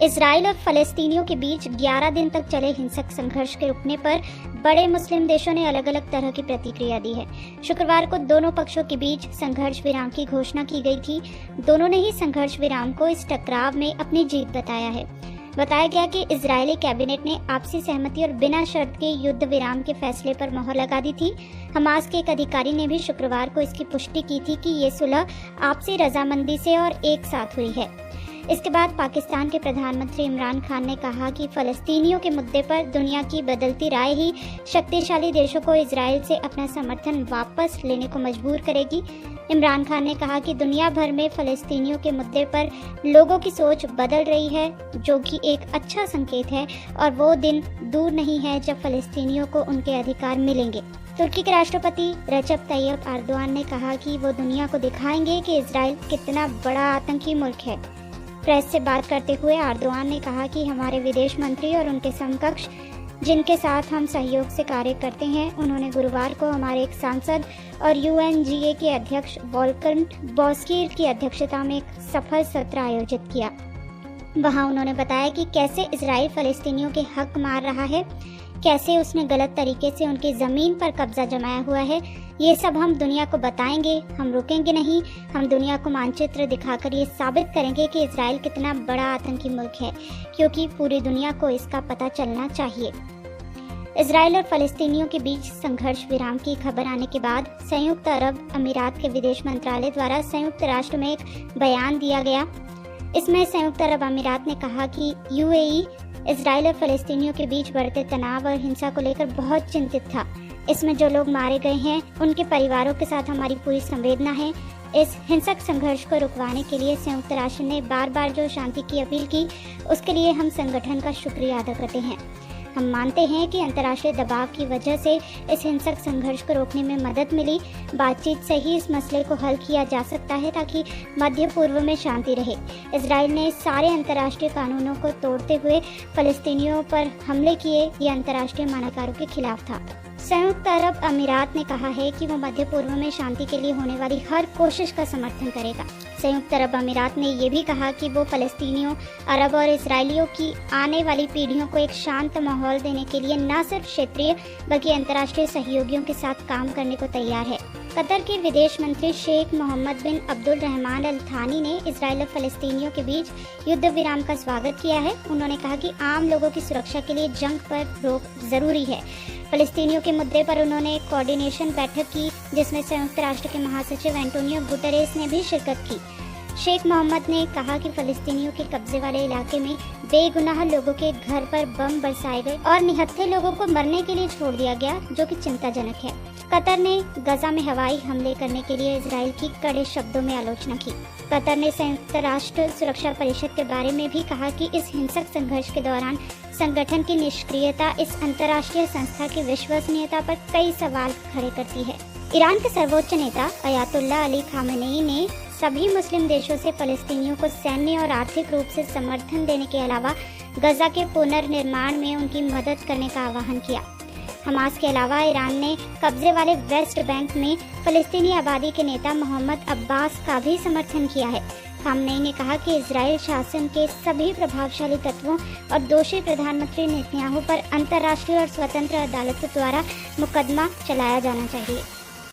Israel और फलस्तीनियों के बीच 11 दिन तक चले हिंसक संघर्ष के रुकने पर बड़े मुस्लिम देशों ने अलग अलग तरह की प्रतिक्रिया दी है। शुक्रवार को दोनों पक्षों के बीच संघर्ष विराम की घोषणा की गई थी। दोनों ने ही संघर्ष विराम को इस टकराव में अपनी जीत बताया है। बताया गया कि इजरायली कैबिनेट ने आपसी सहमति और बिना शर्त के युद्ध विराम के फैसले पर मोहर लगा दी थी। हमास के एक अधिकारी ने भी शुक्रवार को इसकी पुष्टि की थी कि ये सुलह आपसी रजामंदी से और एक साथ हुई है। इसके बाद पाकिस्तान के प्रधानमंत्री इमरान खान ने कहा कि फलस्तीनियों के मुद्दे पर दुनिया की बदलती राय ही शक्तिशाली देशों को इजराइल से अपना समर्थन वापस लेने को मजबूर करेगी। इमरान खान ने कहा कि दुनिया भर में फलस्तीनियों के मुद्दे पर लोगों की सोच बदल रही है, जो कि एक अच्छा संकेत है और वो दिन दूर नहीं है जब फलस्तीनियों को उनके अधिकार मिलेंगे। तुर्की के राष्ट्रपति रजब तैयब एर्दोआन ने कहा कि वो दुनिया को दिखाएंगे कि इजराइल कितना बड़ा आतंकी मुल्क है। प्रेस से बात करते हुए एर्दोआन ने कहा कि हमारे विदेश मंत्री और उनके समकक्ष जिनके साथ हम सहयोग से कार्य करते हैं, उन्होंने गुरुवार को हमारे एक सांसद और यूएनजीए के अध्यक्ष वोल्कर बोस्कीर की अध्यक्षता में एक सफल सत्र आयोजित किया। वहां उन्होंने बताया कि कैसे इजराइल फलस्तीनियों के हक मार रहा है, कैसे उसने गलत तरीके से उनकी ज़मीन पर कब्जा जमाया हुआ है। ये सब हम दुनिया को बताएंगे, हम रुकेंगे नहीं। हम दुनिया को मानचित्र दिखाकर ये साबित करेंगे कि इजराइल कितना बड़ा आतंकी मुल्क है, क्योंकि पूरी दुनिया को इसका पता चलना चाहिए। इजराइल और फलस्तीनियों के बीच संघर्ष विराम की खबर आने के बाद संयुक्त अरब अमीरात के विदेश मंत्रालय द्वारा संयुक्त राष्ट्र में एक बयान दिया गया। इसमें संयुक्त अरब अमीरात ने कहा कि यूएई इजराइल और फलस्तीनियों के बीच बढ़ते तनाव और हिंसा को लेकर बहुत चिंतित था। इसमें जो लोग मारे गए हैं उनके परिवारों के साथ हमारी पूरी संवेदना है। इस हिंसक संघर्ष को रुकवाने के लिए संयुक्त राष्ट्र ने बार बार जो शांति की अपील की, उसके लिए हम संगठन का शुक्रिया अदा करते हैं। हम मानते हैं कि अंतर्राष्ट्रीय दबाव की वजह से इस हिंसक संघर्ष को रोकने में मदद मिली। बातचीत से ही इस मसले को हल किया जा सकता है ताकि मध्य पूर्व में शांति रहे। इजराइल ने सारे अंतर्राष्ट्रीय कानूनों को तोड़ते हुए फलस्तीनियों पर हमले किए, ये अंतर्राष्ट्रीय मानकारों के खिलाफ था। संयुक्त अरब अमीरात ने कहा है कि वो मध्य पूर्व में शांति के लिए होने वाली हर कोशिश का समर्थन करेगा। संयुक्त अरब अमीरात ने ये भी कहा कि वो फलस्तीनियों, अरब और इजरायलियों की आने वाली पीढ़ियों को एक शांत माहौल देने के लिए न सिर्फ क्षेत्रीय बल्कि अंतर्राष्ट्रीय सहयोगियों के साथ काम करने को तैयार है। कतर के विदेश मंत्री शेख मोहम्मद बिन अब्दुल रहमान अल थानी ने इजराइल और फलस्तीनियों के बीच युद्ध विराम का स्वागत किया है। उन्होंने कहा कि आम लोगों की सुरक्षा के लिए जंग पर रोक जरूरी है। फलस्तीनियों के मुद्दे पर उन्होंने एक कोऑर्डिनेशन बैठक की, जिसमें संयुक्त राष्ट्र के महासचिव एंटोनियो गुटेरेस ने भी शिरकत की। शेख मोहम्मद ने कहा कि फलस्तीनियों के कब्जे वाले इलाके में बेगुनाह लोगों के घर पर बम बरसाए गए और निहत्थे लोगों को मरने के लिए छोड़ दिया गया, जो कि चिंताजनक है। कतर ने गजा में हवाई हमले करने के लिए इजराइल की कड़े शब्दों में आलोचना की। कतर ने संयुक्त राष्ट्र सुरक्षा परिषद के बारे में भी कहा कि इस हिंसक संघर्ष के दौरान संगठन की निष्क्रियता इस अंतर्राष्ट्रीय संस्था की विश्वसनीयता पर कई सवाल खड़े करती है। ईरान के सर्वोच्च नेता अयातुल्लाह अली खामेनेई ने सभी मुस्लिम देशों से फलस्तीनियों को सैन्य और आर्थिक रूप से समर्थन देने के अलावा गजा के पुनर्निर्माण में उनकी मदद करने का आह्वान किया। हमास के अलावा ईरान ने कब्जे वाले वेस्ट बैंक में फलस्तीनी आबादी के नेता मोहम्मद अब्बास का भी समर्थन किया है। खामनेई ने कहा कि इजराइल शासन के सभी प्रभावशाली तत्वों और दोषी प्रधानमंत्री नेतन्याहू पर अंतर्राष्ट्रीय और स्वतंत्र अदालतों द्वारा मुकदमा चलाया जाना चाहिए।